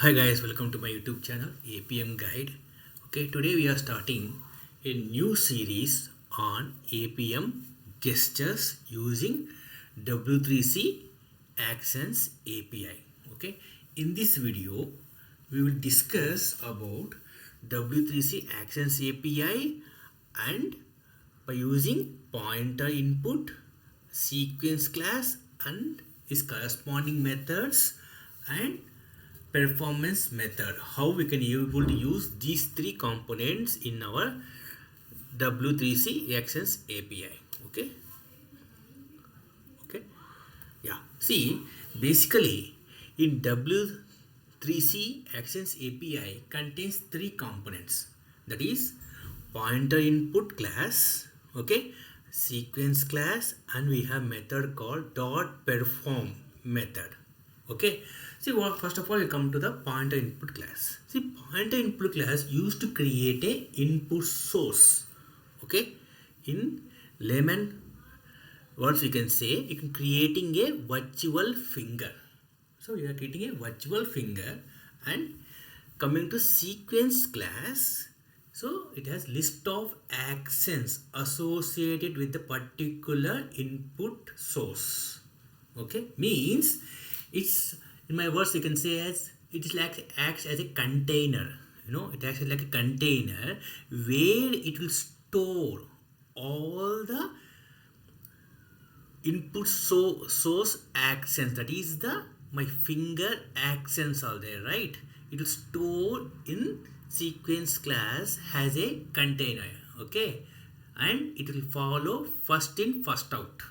Hi guys, welcome to my YouTube channel Appium Guide. Okay, today we are starting a new series on Appium gestures using W3C Actions API. Okay, in this video we will discuss about W3C Actions API and by using pointer input, sequence class and its corresponding methods and performance method, how we can able to use these three components in our W3C Actions API. Okay, yeah, see, basically in W3C Actions API contains three components, that is pointer input class, okay, sequence class, and we have method called dot perform method. Okay, see, what first of all we come to the pointer input class. See, pointer input class used to create a input source. Okay, in layman words we can say you can creating a virtual finger. So you are creating a virtual finger. And coming to sequence class, so it has list of actions associated with the particular input source. Okay, means it's, in my words you can say, as it is like acts as a container. It acts like a container where it will store all the input source actions, that is the my finger actions are there, right? It will store in sequence class as a container. Okay, and it will follow first in first out.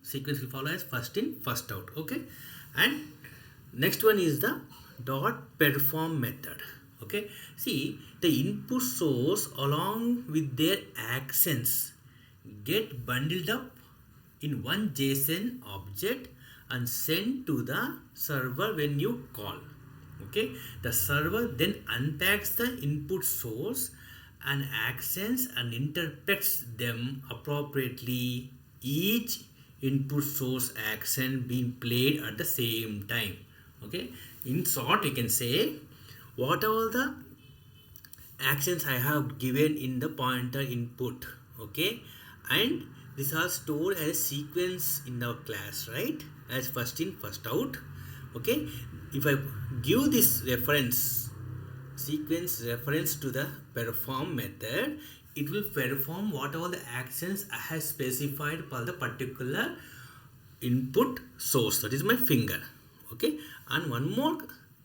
Sequence will follow as first in first out. Okay, and next one is the dot perform method. Okay, see, the input source along with their actions get bundled up in one JSON object and sent to the server when you call. Okay, the server then unpacks the input source and actions and interprets them appropriately, each input source action being played at the same time. Okay, in short you can say what all the actions I have given in the pointer input. Okay, and these are stored as a sequence in our class, right, as first in first out. Okay, if I give this reference, sequence reference to the perform method, it will perform what all the actions I have specified for the particular input source, that is my finger. Okay, and one more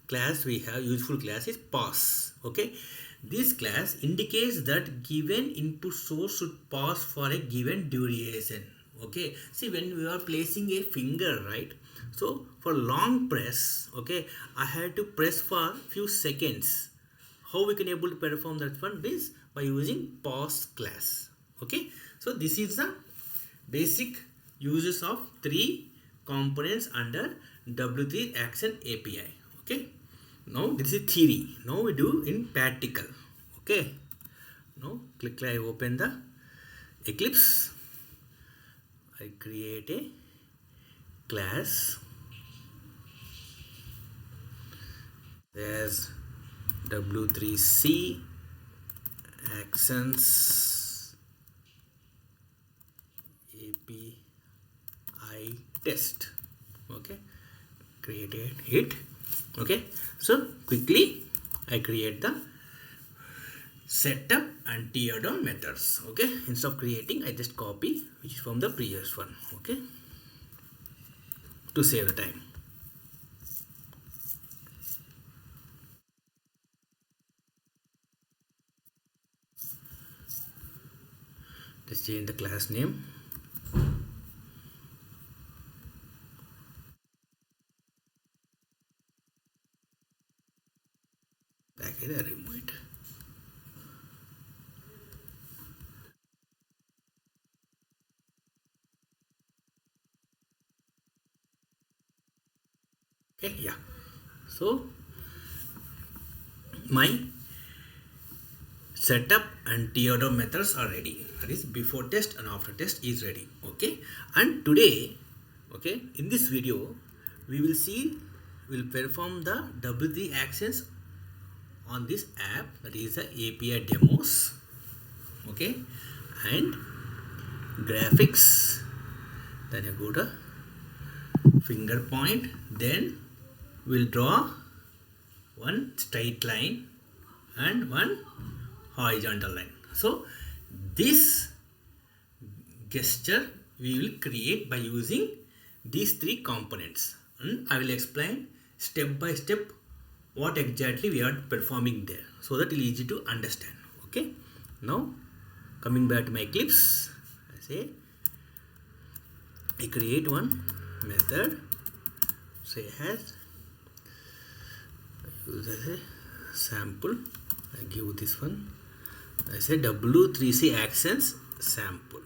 class we have, useful class, is pause. Okay, this class indicates that given input source should pause for a given duration. Okay, see, when we are placing a finger, right, so for long press, okay, I had to press for few seconds. How we can able to perform that one is by using pause class. Okay, so this is the basic uses of three components under W3 Action API. Okay, now this is theory. Now we do in practical. Okay, now I open the Eclipse. I create a class. There's W3C Actions API test. Okay, created it. Okay, so quickly I create the setup and teardown methods. Okay, instead of creating I just copy which is from the previous one. Okay, to save the time. Let's change the class name. Package, I remove it. Okay, yeah, so my setup and teardown methods are ready, that is before test and after test is ready. Okay, and today, okay, in this video we will will perform the W3 actions on this app, that is the API demos. Okay, and graphics, then I go to finger point, then we'll draw one straight line and one horizontal line. So this gesture we will create by using these three components, and I will explain step by step what exactly we are performing there, so that it is easy to understand. Okay, now coming back to my Eclipse, I create one method, say as I use as a sample, I give this one, I say W3C Actions sample.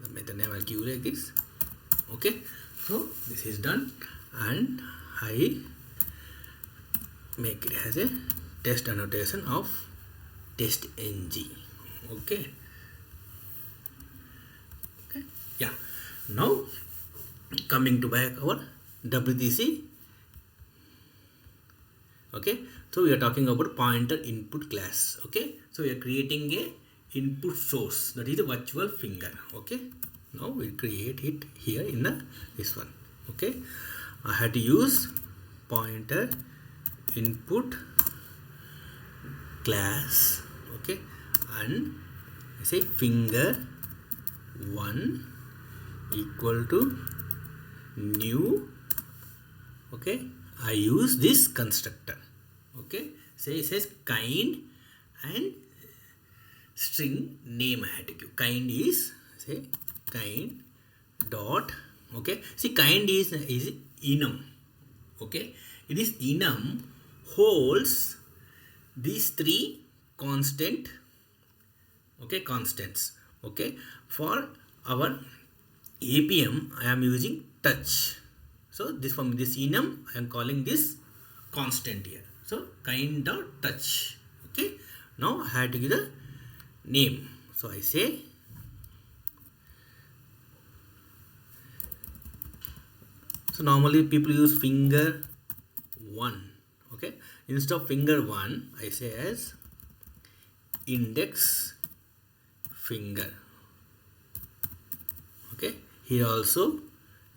The method name I give like this. Okay, so this is done, and I make it as a test annotation of test ng. Okay, yeah. Now coming to back our W3C. Okay, so we are talking about pointer input class. Okay, so we are creating a input source, that is a virtual finger. Okay, now we create it here in this one. Okay, I had to use pointer input class. Okay, and I say finger 1 equal to new. Okay, I use this constructor. Okay, say it says kind and string name I had to give. Kind is, say kind dot. Okay, see kind is enum. Okay, it is enum holds these three constant. Okay, constants. Okay, for our Appium I am using touch. So this from this enum I am calling this constant here. So kind dot touch. Okay, now I had to give the name. So I say so normally people use finger 1. Okay, instead of finger 1 I say as index finger. Okay, here also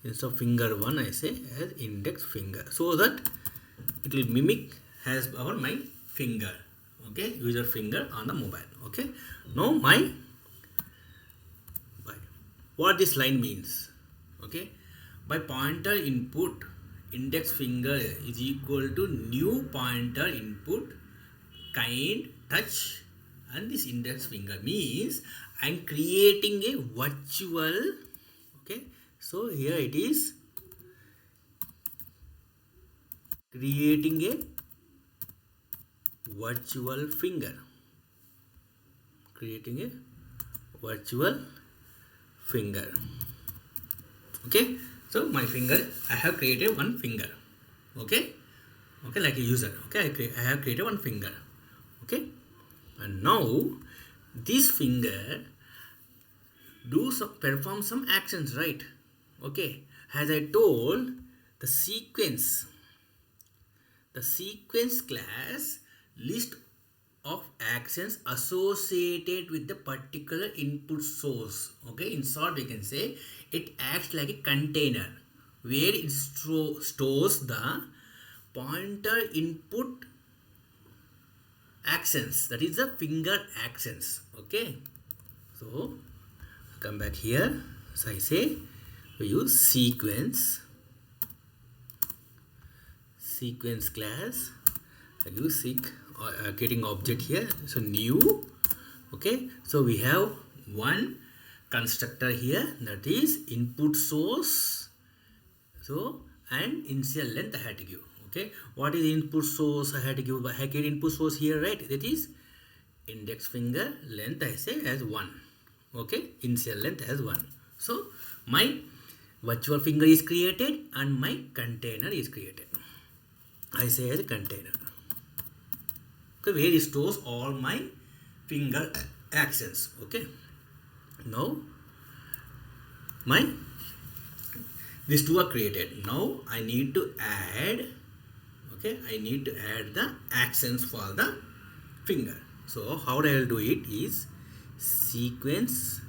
instead of finger 1 I say as index finger, so that it will mimic as our my finger. Okay, user finger on the mobile. Okay, now what this line means. Okay, by pointer input index finger is equal to new pointer input kind touch, and this index finger means I am creating a virtual. Okay, so here it is creating a virtual finger, creating a virtual finger. Okay, so my finger, I have created one finger. Okay, okay, like a user. Okay, I have created one finger. Okay, and now this finger perform some actions, right? Okay, as I told, the sequence class list of actions associated with the particular input source. Okay, in short we can say it acts like a container where it stores the pointer input actions, that is the finger actions. Okay, so come back here. So I say we use sequence class. I use getting object here. So new. Okay, so we have one constructor here, that is input source. So and initial length I had to give. Okay, what is input source I had to give? I get input source here, right? That is index finger length I say as 1. Okay, initial length as 1. So my virtual finger is created and my container is created. I say as a container. Okay, where it stores all my finger actions. Okay, now these two are created. Now I need to add Okay, I need to add the actions for the finger. So how I will do it is sequence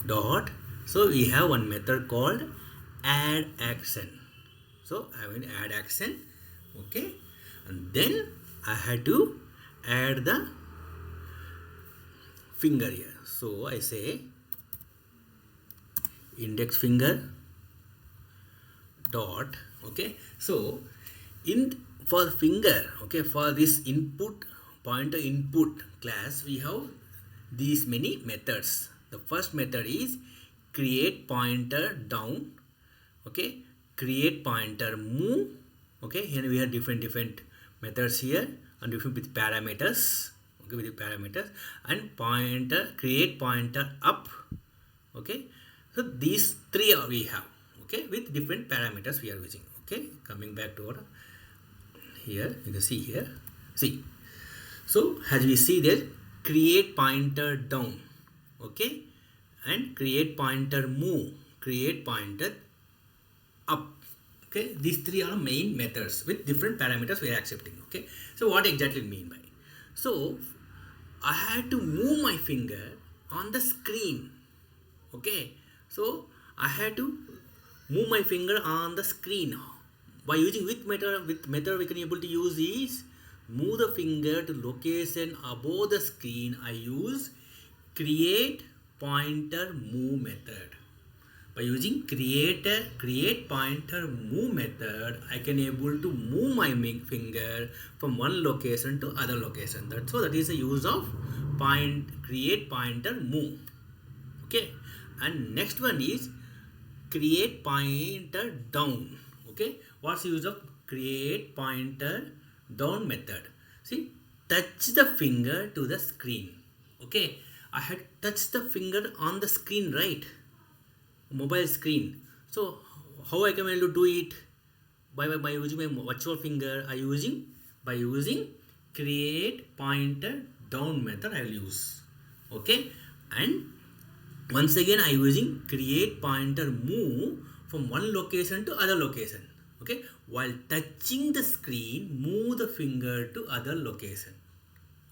dot, so we have one method called add action. So I will add action. Okay, and then I had to add the finger here. So I say index finger dot. Okay, so in for finger, okay, for this input pointer input class we have these many methods. The first method is create pointer down. Okay, create pointer move. Okay, here we have different methods here and different with parameters. Okay, with the parameters, and pointer create pointer up. Okay, so these three are we have. Okay, with different parameters we are using. Okay, coming back to what here you can see here. See, so as we see there, create pointer down. Okay, and create pointer move, create pointer up. Okay, these three are main methods with different parameters we are accepting. Okay, so what exactly mean by? So I had to move my finger on the screen. Okay, so I had to move my finger on the screen by using which method we can able to use is move the finger to location above the screen. I use create pointer move method. By using create pointer move method, I can able to move my finger from one location to other location. That is the use of create pointer move. Okay, and next one is create pointer down. Okay, what's the use of create pointer down method? See, touch the finger to the screen. Okay, I had touched the finger on the screen, right? Mobile screen. So how I can able to do it? By using my virtual finger, by using create pointer down method I will use. Okay, and once again I using create pointer move from one location to other location. Okay, while touching the screen, move the finger to other location.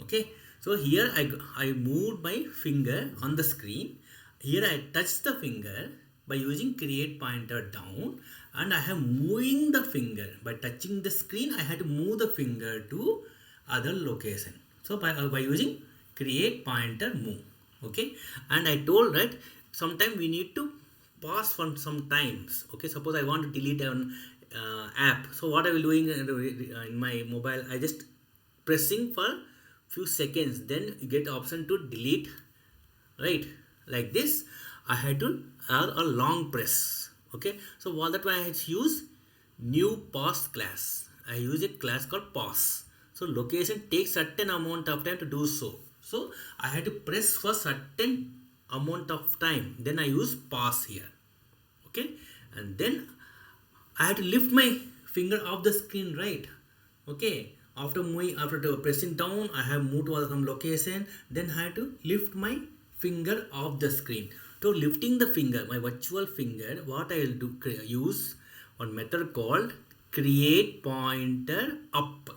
Okay, so here I moved my finger on the screen. Here I touch the finger by using create pointer down, and I am moving the finger by touching the screen. I had to move the finger to other location. So by using create pointer move. Okay, and I told that sometime we need to pause for some times. Okay, suppose I want to delete an app. So what I will doing in my mobile, I just pressing for few seconds, then you get option to delete, right? Like this, I had to add a long press. Okay, so what that one I had to use new pause class. I use a class called pause. So location takes certain amount of time to do so. So I had to press for certain amount of time. Then I use pause here. Okay, and then I had to lift my finger off the screen, right? Okay, after pressing down, I have moved to some location. Then I had to lift my finger off the screen. So lifting the finger, my virtual finger, what I will do, use one method called create pointer up.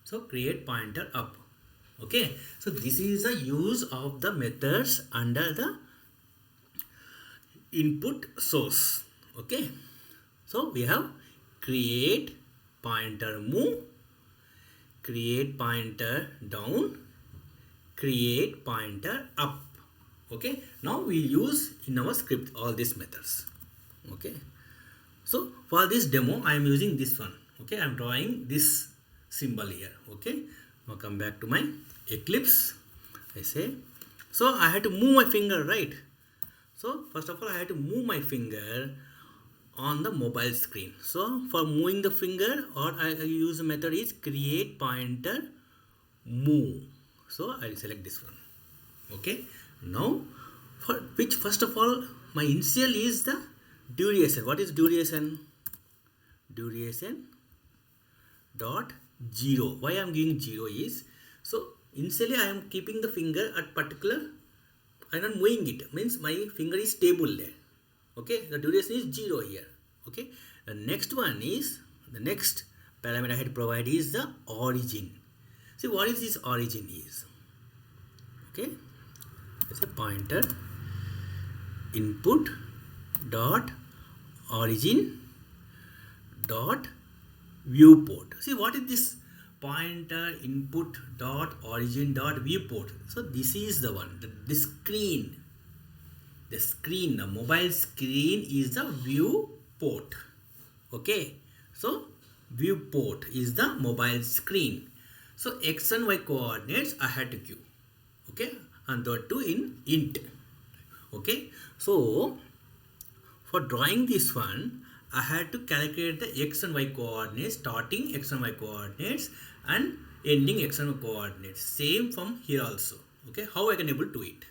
So create pointer up. Okay, so this is the use of the methods under the input source. Okay, so we have create pointer move, create pointer down, create pointer up. Okay, now we use in our script all these methods. Okay, so for this demo I am using this one. Okay, I am drawing this symbol here. Okay, now come back to my Eclipse. I say, so I had to move my finger, right? So first of all I had to move my finger on the mobile screen. So for moving the finger, or I use a method is create pointer move. So I will select this one. Okay, now for which first of all my initial is the duration. What is duration? Duration dot 0. Why I am giving 0 is, so initially I am keeping the finger at particular, I am not moving it, means my finger is stable there. Okay, the duration is 0 here. Okay, The next one is, the next parameter I had to provide is the origin. See what is this origin is? Okay, it's a pointer input dot origin dot viewport. See what is this pointer input dot origin dot viewport? So this is the one, the screen. The screen, the mobile screen is the viewport. Okay, so viewport is the mobile screen. So x and y coordinates I had to give. Okay, and that too in int. Okay, so for drawing this one, I had to calculate the x and y coordinates, starting x and y coordinates and ending x and y coordinates. Same from here also. Okay, how I can able to do it?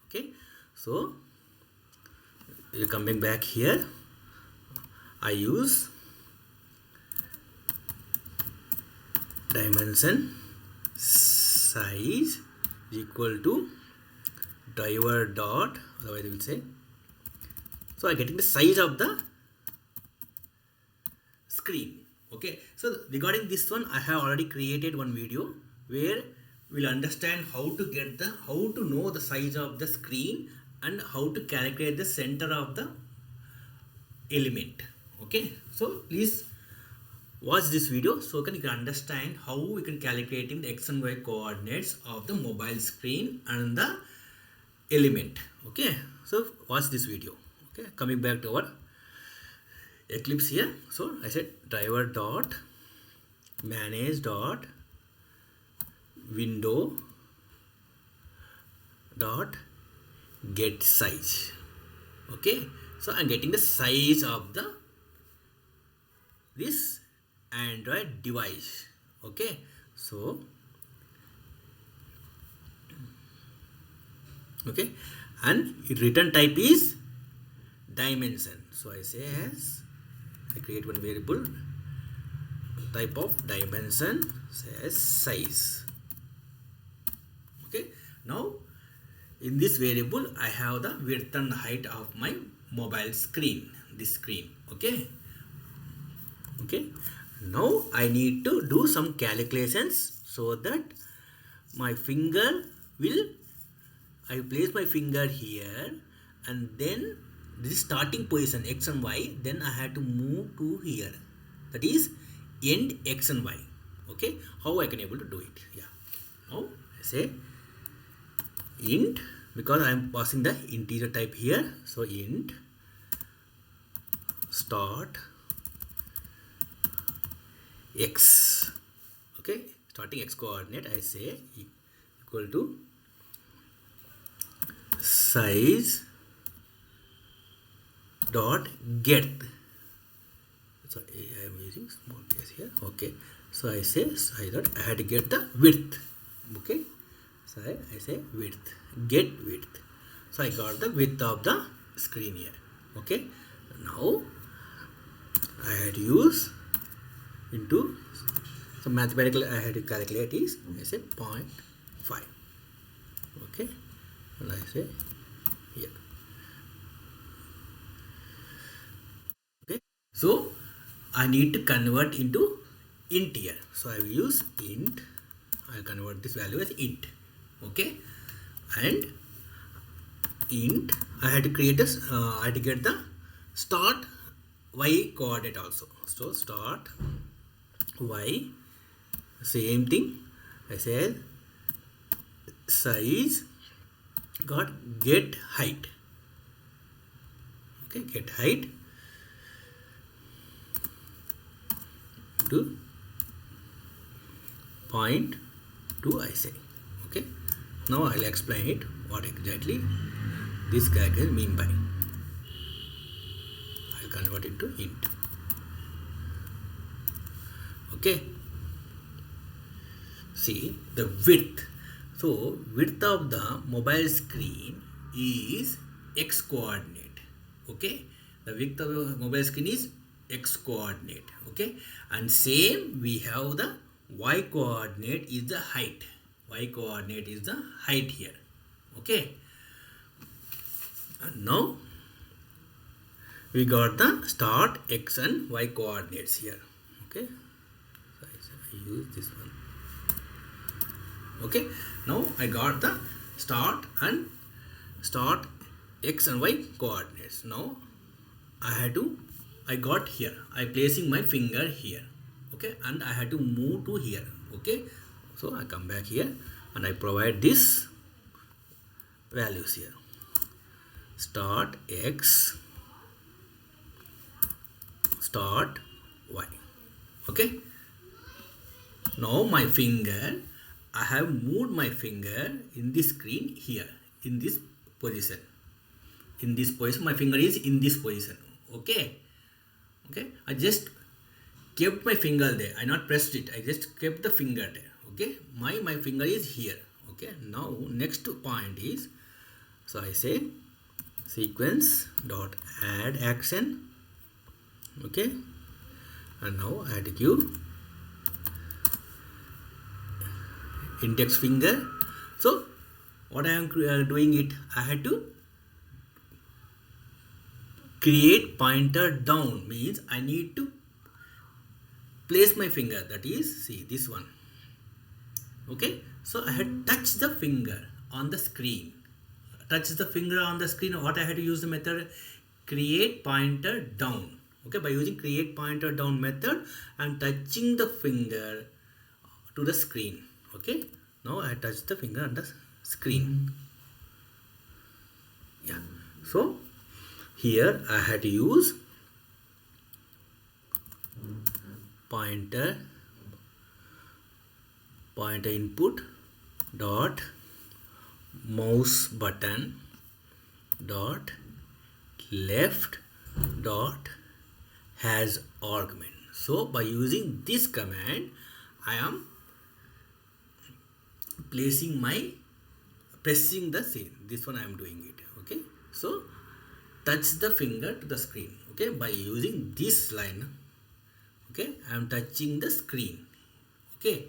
Okay, so coming back here, I use dimension size equal to driver dot, otherwise we will say, so I getting the size of the screen. Okay, so regarding this one, I have already created one video where we'll understand how to know the size of the screen and how to calculate the center of the element. Okay, so please watch this video so you can understand how we can calculate in the x and y coordinates of the mobile screen and the element. Okay, so watch this video. Okay, coming back to our Eclipse here. So I said driver dot manage dot window dot get size. Okay, so I'm getting the size of the this Android device. Okay, so okay, and return type is dimension. So I say as I create one variable type of dimension, say as size. Okay, now in this variable I have the width and height of my mobile screen, this screen. Okay, okay, now I need to do some calculations so that my finger will, I place my finger here and then this is starting position x and y, then I have to move to here, that is end x and y. Okay, how I can able to do it? Yeah, now I say int, because I am passing the integer type here, so int start x. Okay, starting x coordinate I say equal to size dot get. So I am using small case here. Okay, so I say size dot, I had to get the width. Okay, so I say width, get width. So I got the width of the screen here. Okay, now I had to use into, so mathematically I had to calculate is, I say 0.5. Okay, and I say here. Okay, so I need to convert into int here. So I will use int. I will convert this value as int. Okay, and int I had to create a I had to get the start y coordinate also. So start y, same thing. I said size got get height. Okay, get height to 0.2 I say. Okay, now I'll explain it what exactly this character mean by. I'll convert it to int. Okay, see the width. So width of the mobile screen is x coordinate. Okay, the width of the mobile screen is x coordinate. Okay, and same we have the y coordinate is the height. Y coordinate is the height here. Okay, and now we got the start x and y coordinates here. Okay, so I use this one. Okay, now I got the start x and y coordinates. Now I got here, I placing my finger here. Okay, and I had to move to here. Okay, so I come back here and I provide this values here. Start x, start y. Okay, now my finger, I have moved my finger in this screen here, in this position. In this position, my finger is in this position. Okay, okay, I just kept my finger there. I not pressed it, I just kept the finger there. Okay, my finger is here. Okay, now next point is, so I say sequence dot add action. Okay, and now I had to give index finger. So what I am doing it, I had to create pointer down, means I need to place my finger, that is, see this one. Okay, so I had touched the finger on the screen. Touch the finger on the screen. What I had to use the method create pointer down. Okay, by using create pointer down method, I am touching the finger to the screen. Okay, now I touch the finger on the screen. Yeah, so here I had to use pointer input dot mouse button dot left dot has argument. So by using this command, I am pressing the scene. This one I am doing it. Okay, so touch the finger to the screen. Okay, by using this line, okay, I am touching the screen. Okay,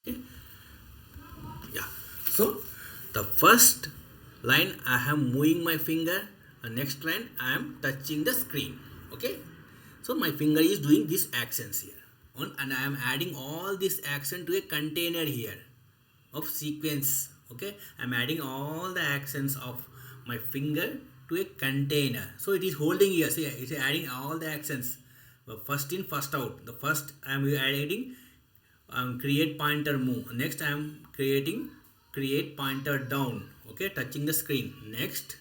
okay, yeah. So the first line I am moving my finger, and next line I am touching the screen. Okay, so my finger is doing these actions here, and I am adding all this action to a container here of sequence. Okay, I am adding all the actions of my finger to a container. So it is holding here. See, it is adding all the actions. First in, first out. The first I am adding create pointer move. Next I am creating create pointer down. Okay, touching the screen. Next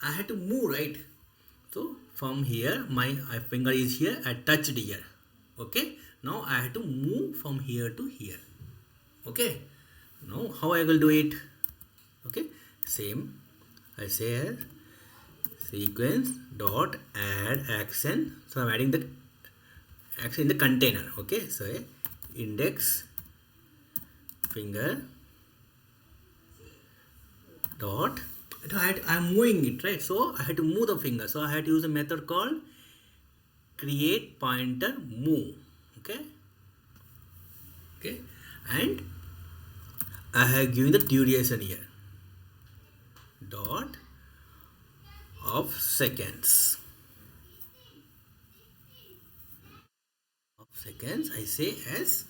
I had to move, right? So from here, my finger is here, I touched here. Okay, now I have to move from here to here. Okay, now how I will do it? Okay, same, I say here sequence dot add action. So I'm adding the action in the container. Okay, so index finger dot, I'm moving it, right? So I had to move the finger. So I had to use a method called create pointer move. Okay, okay, and I have given the duration here dot of seconds. Of seconds I say as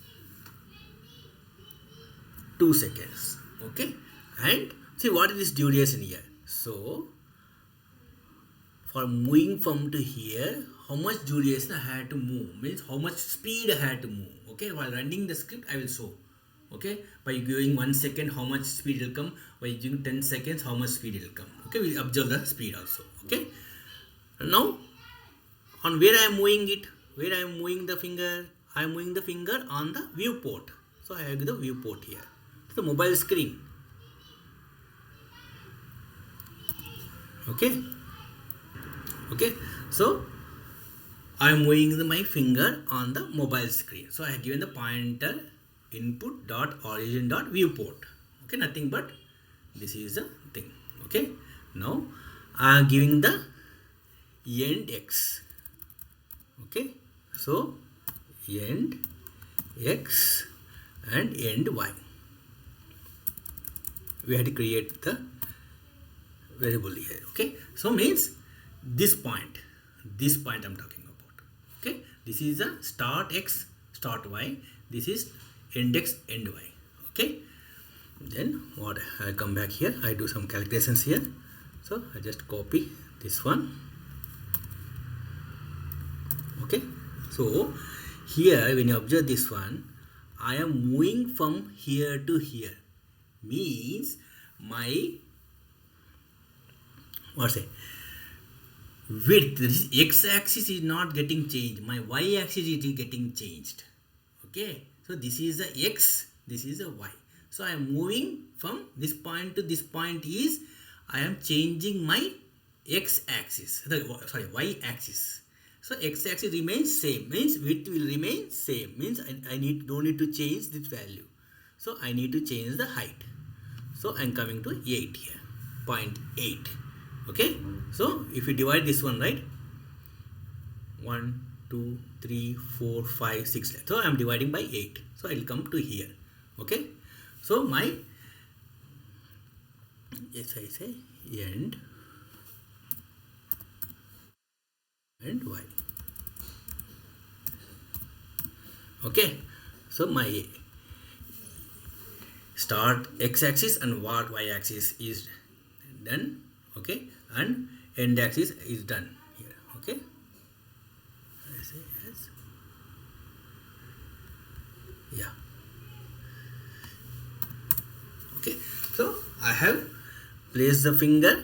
2 seconds. Okay, and see what is this duration here. So for moving from to here, how much duration I had to move, means how much speed I had to move. Okay, while running the script I will show. Okay, by giving 1 second how much speed will come, by giving 10 seconds how much speed will come. Okay, we will observe the speed also. Okay, now on where I am moving it, where I am moving the finger, I am moving the finger on the viewport. So I have the viewport here, the mobile screen. Okay, okay, so I am moving my finger on the mobile screen. So I have given the pointer input dot origin dot viewport. Okay, nothing but this is the thing. Okay, now I am giving the end x. Okay, so end x and end y. we had to create the variable here. Okay, so means this point I'm talking about. Okay, this is a start x start y, this is index end y. Okay, then what, I come back here, I do some calculations here, so I just copy this one. Okay, so here when you observe this one, I am moving from here to here, means my what's it, width, this x-axis is not getting changed, my y-axis is getting changed. Okay, so this is the x, this is a y, so I am moving from this point to this point, is I am changing my x-axis, sorry, y-axis. So x-axis remains same, means width will remain same, means I don't need to change this value, so I need to change the height. So I am coming to 8 here, 0.8. Okay, so if you divide this one, right, 1 2 3 4 5 6, so I am dividing by 8, so I will come to here. Okay, so my, yes, I say end and y. Okay, so my start x-axis and what y-axis is done. Okay, and end axis is done here. Okay, I say yes, yeah. Okay, so I have placed the finger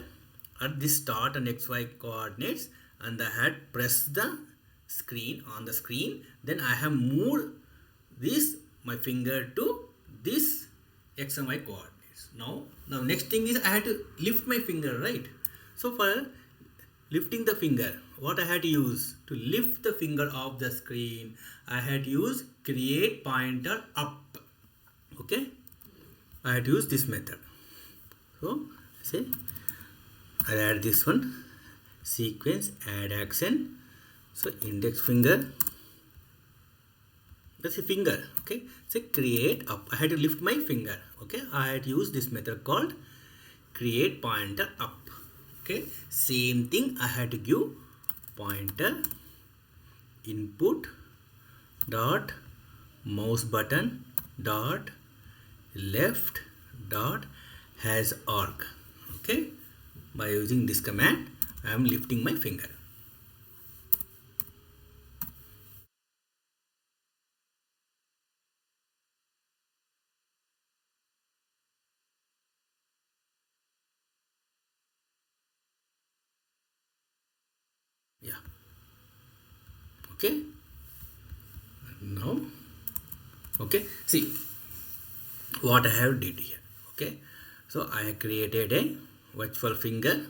at the start and xy coordinates, and I had pressed the screen on the screen, then I have moved this my finger to this x and y coordinates. Now next thing is I had to lift my finger, right? So for lifting the finger, what I had to use to lift the finger off the screen, I had to use create pointer up. Okay, I had to use this method. So say I add this one, sequence add action, so index finger, that's a finger. Okay, so create up, I had to lift my finger. Okay, I had to use this method called create pointer up. Okay, same thing, I had to give pointer input dot mouse button dot left dot has arc. Okay, by using this command I am lifting my finger. Yeah. Okay, now okay, see what I have did here. Okay, so I created a virtual finger.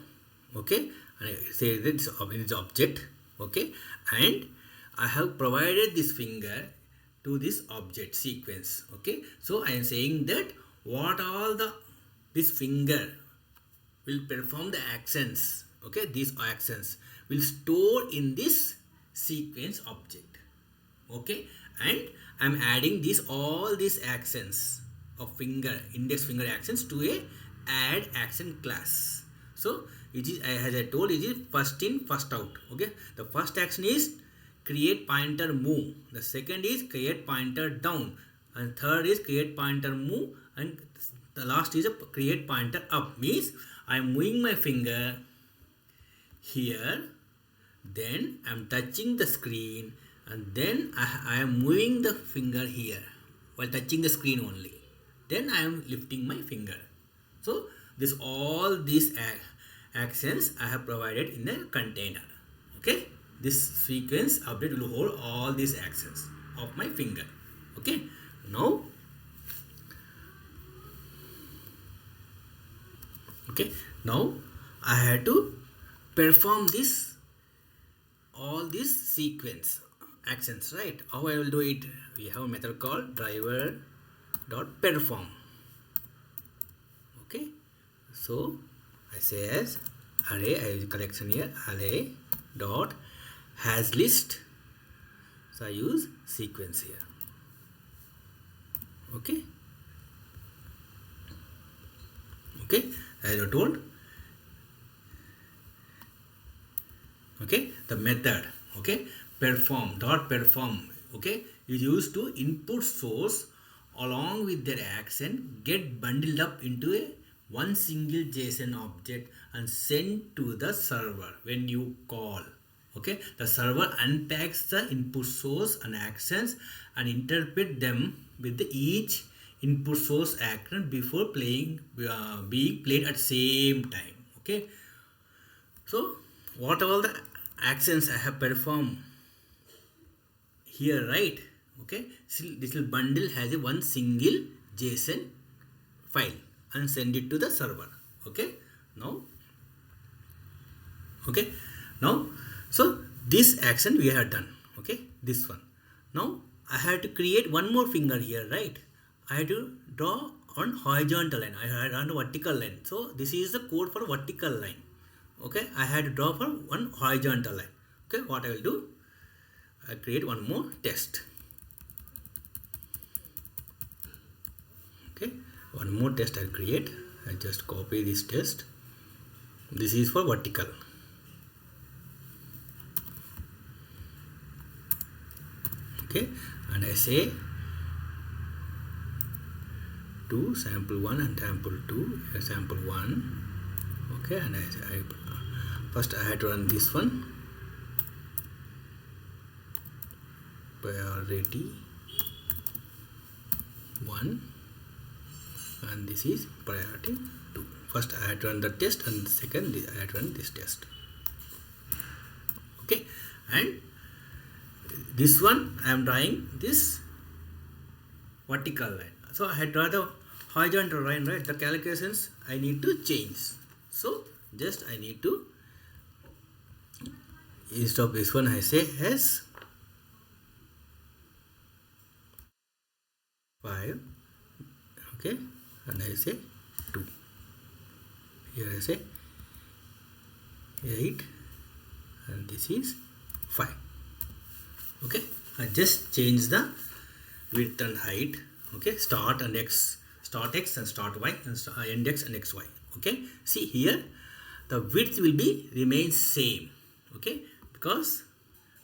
Okay, and I say that it's object. Okay, and I have provided this finger to this object sequence. Okay, so I am saying that what all this finger will perform the actions. Okay, these actions will store in this sequence object. Okay, and I'm adding all these actions of finger, index finger actions to a add action class. So it is, as I told, it is first in first out. Okay, the first action is create pointer move, the second is create pointer down, and third is create pointer move, and the last is a create pointer up. Means I am moving my finger here, then I am touching the screen, and then I am moving the finger here while touching the screen only, then I am lifting my finger. So this all these actions I have provided in a container. Okay, this sequence update will hold all these actions of my finger. Okay, now I had to perform this all these sequence actions, right? How I will do it? We have a method called driver dot perform. Okay, so I say as array, I use collection here, array dot has list, so I use sequence here. Okay, Okay, as I told. Okay, the method, okay, perform, okay, is used to input source along with their action get bundled up into a one single JSON object and sent to the server when you call. Okay, the server unpacks the input source and actions and interpret them with each input source action before being played at same time. Okay, so what all the actions I have performed here, right? Okay, so this will bundle has a one single JSON file and send it to the server. Okay, now, okay, now, so this action we have done. Okay, this one. Now I had to create one more finger here, right? I had to draw on horizontal line. I had on vertical line. So this is the code for vertical line. Okay, I had to draw for one horizontal line. Okay, what I will do, I create one more test. Okay, one more test I'll create. I just copy this test. This is for vertical. Okay, and I say to sample 1 and sample 2, sample 1. Okay, and first I had to run this one, priority 1, and this is priority 2. First I had to run the test, and the second I had to run this test. Okay, and this one I am drawing this vertical line. So I had drawn the horizontal line, right? The calculations I need to change. So just I need to, instead of this one I say as 5. Okay, and I say 2. Here I say 8, and this is 5. Okay, I just change the width and height. Okay, start x and start y, and end x and xy. Okay, see here the width will be remain same. Okay, because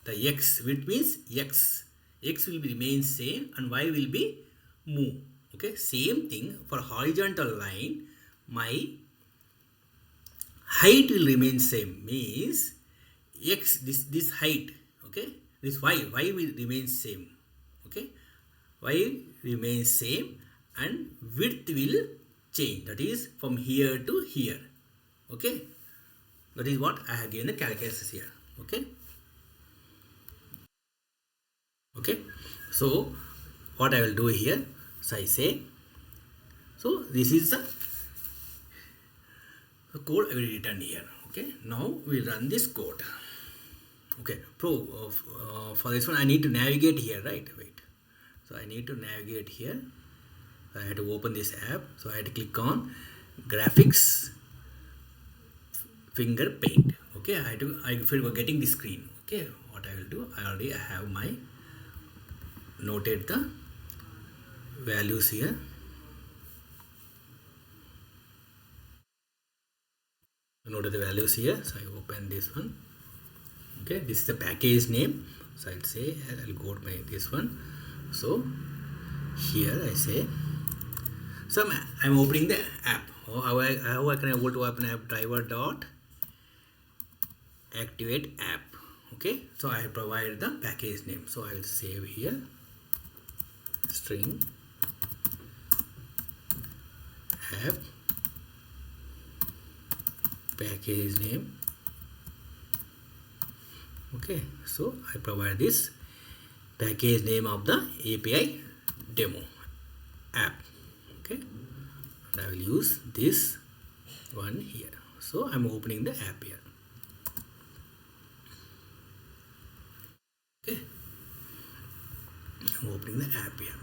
the x width means x will be remain same and y will be move. Okay, same thing for horizontal line, my height will remain same, means x, this height, okay, this y will remain same. Okay, y remains same and width will change, that is from here to here. Okay, that is what I have given the calculations here. Okay, okay, so what I will do here, so I say, so this is the code I will return here. Okay, now we run this code. Okay, for this one I need to navigate here, right? Wait, so I need to navigate here. I had to open this app, so I had to click on graphics finger paint. Okay, I feel getting the screen. Okay, what I will do, I already have my noted the values here. Noted the values here, so I open this one. Okay, this is the package name, so I'll say, I'll go to my this one. So here I say, so I'm opening the app. How I can able to open app? Driver dot activate app. Okay, so I have provided the package name, so I will save here string app package name. Okay, so I provide this package name of the API demo app. Okay, and I will use this one here. So I'm opening the app here. Okay, I'm opening the app here,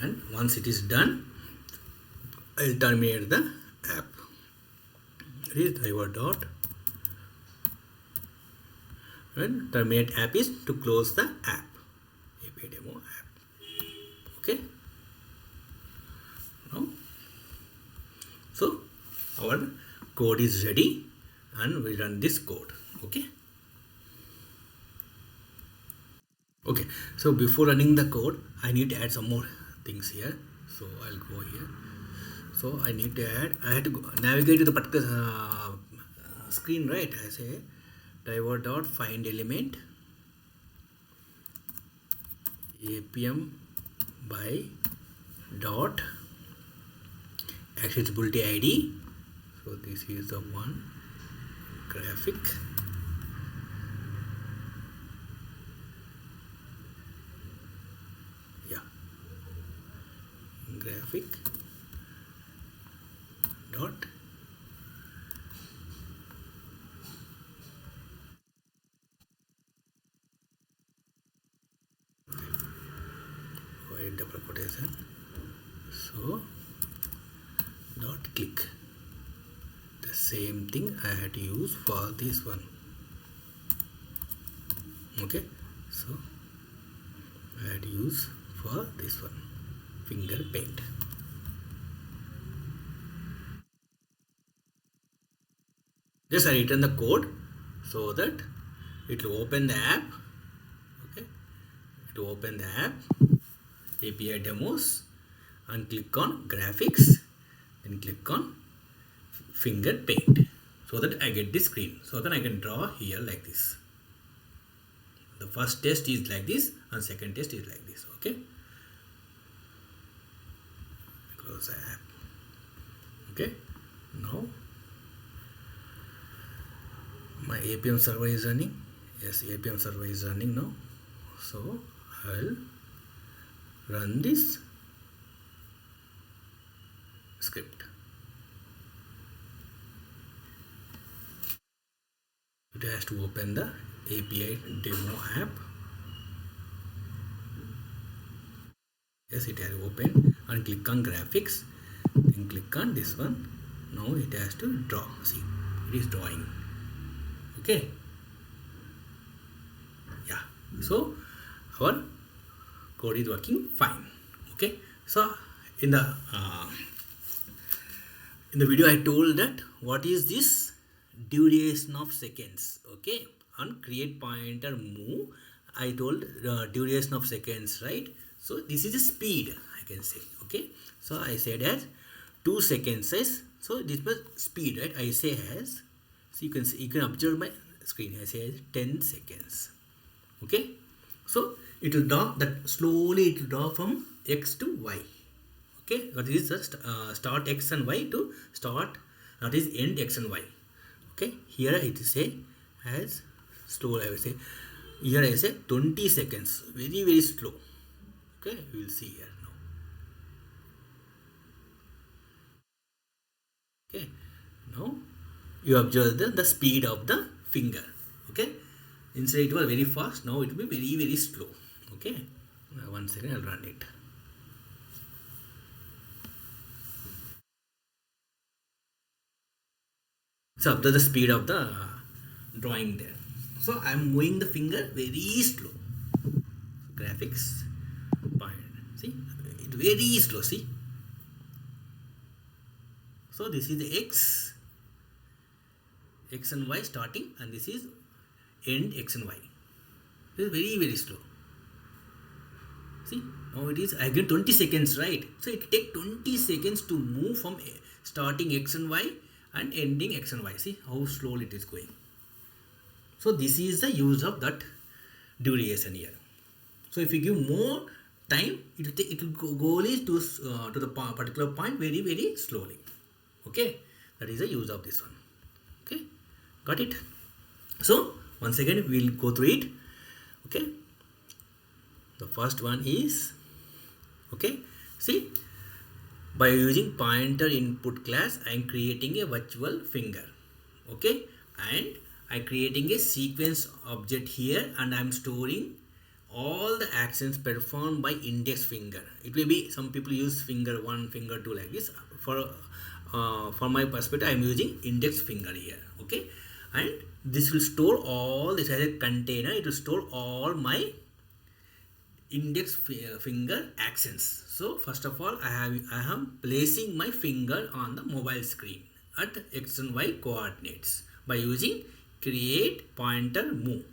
and once it is done, I will terminate the app. It is driver dot, and terminate app is to close the app, API demo app. Okay, now so code is ready and we run this code. Okay, so before running the code I need to add some more things here. So I'll go here. So I need to add, I had to navigate to the particular screen, right? I say driver dot find element appium by dot accessibility id. So this is the one graphic. Graphic dot wait, double quotation, so dot click. The same thing I had to use for this one. Okay, so I had to use for this one, finger paint. Just I return the code so that it will open the app. Okay, it will open the app, API demos, and click on graphics, and click on finger paint, so that I get this screen. So then I can draw here like this. The first test is like this and second test is like this. Okay, close the app. Okay, now my Appium server is running. Yes, Appium server is running now. So I'll run this script. It has to open the API demo app. Yes, it has opened, and click on graphics, then click on this one. Now it has to draw. See, it is drawing. Okay, yeah, so our code is working fine. Okay, so in the video I told that what is this duration of seconds. Okay, on create pointer move I told duration of seconds, right? So this is a speed, I can say. Okay, so I said as 2 seconds is, so this was speed, right? I say as, so you can see, you can observe my screen. I say 10 seconds. Okay, so it will draw that slowly. It will draw from x to y. Okay, that is just start x and y to start, that is end x and y. Okay, here it say as slow. I will say here I say 20 seconds, very slow. Okay, we will see here now. Okay, now you observe the speed of the finger. Okay, instead it was very fast, now it will be very slow. Okay, now 1 second, I'll run it. So observe the speed of the drawing there. So I am moving the finger very slow. Graphics point, see, it very slow. See, so this is the x and y starting, and this is end x and y. This is very slow. See, now it is, I get 20 seconds, right? So it take 20 seconds to move from starting x and y and ending x and y. See how slowly it is going. So this is the use of that duration here. So if you give more time, it will go to the particular point very slowly. Okay, that is the use of this one. Okay, got it? So once again we will go through it. Okay, the first one is, okay, see, by using pointer input class I am creating a virtual finger. Okay, and I am creating a sequence object here, and I am storing all the actions performed by index finger. It will be, some people use finger 1, finger 2 like this. For my perspective I am using index finger here. Okay, and this will store all this as a container. It will store all my index finger actions. So first of all I am placing my finger on the mobile screen. at x and y coordinates by using create pointer move.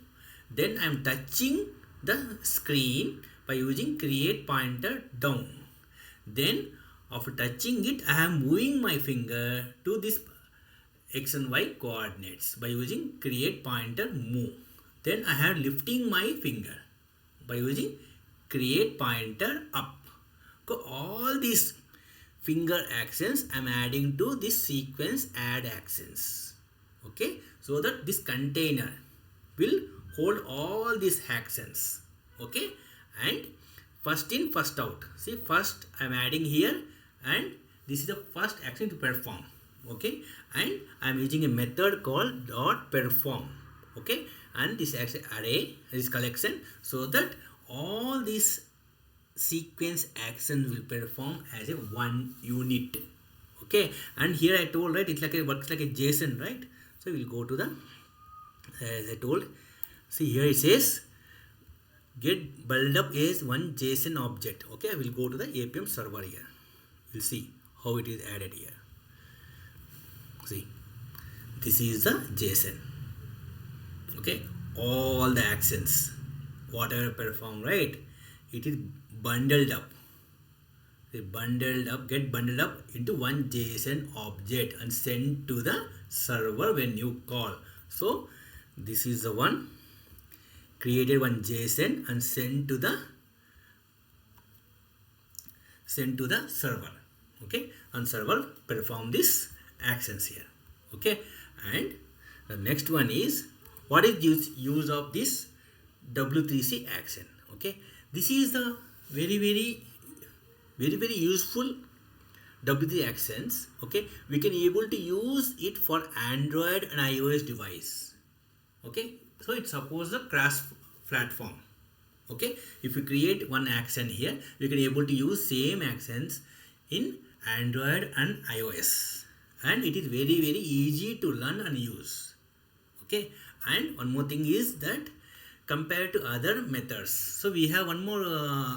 Then I am touching the screen by using create pointer down. Then after touching it, I am moving my finger to this x and y coordinates by using create pointer move. Then I am lifting my finger by using create pointer up. So all these finger actions I am adding to this sequence add actions. Okay, so that this container will hold all these actions. Okay, and first in first out. See, first I am adding here, and this is the first action to perform. Okay, and I am using a method called dot perform. Okay, and this action array, this collection, so that all these sequence actions will perform as a one unit. Okay, and here I told, right, it's like works like a JSON, right? So we will go to the, as I told, see here it says get build up as one JSON object. Okay, I will go to the Appium server here. We'll see how it is added here. See, this is the JSON. Okay, all the actions, whatever perform, right, it is bundled up. Get bundled up into one JSON object and sent to the server when you call. So this is the one created one JSON and sent to the server. Okay, and server perform this actions here. Okay, and the next one is what is use of this W3C action. Okay, this is the very useful W3 actions. Okay, we can able to use it for Android and iOS device. Okay, so it supports the cross platform. Okay, if you create one action here, we can able to use same actions in Android and iOS, and it is very easy to learn and use. Okay, and one more thing is that compared to other methods, so we have one more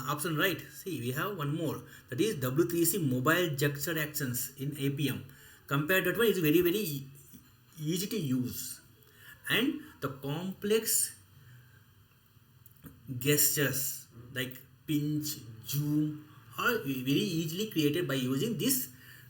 option, right? See, we have one more, that is W3C mobile gesture actions in Appium. Compared to that one, it's very easy to use, and the complex gestures like pinch, zoom are very easily created by using this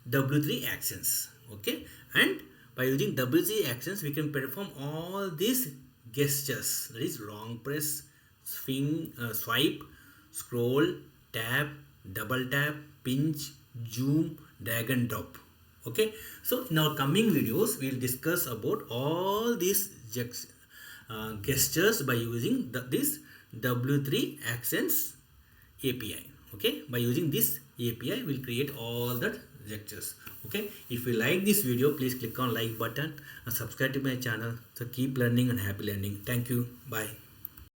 W3 actions. Okay, and by using W3 actions, we can perform all these gestures, that is long press, swing, swipe, scroll, tap, double tap, pinch, zoom, drag and drop. Okay, so in our coming videos we will discuss about all these gestures by using this W3 actions API. Okay, by using this API we will create all the gestures. Okay, if you like this video, please click on like button and subscribe to my channel. So keep learning and happy learning. Thank you. Bye.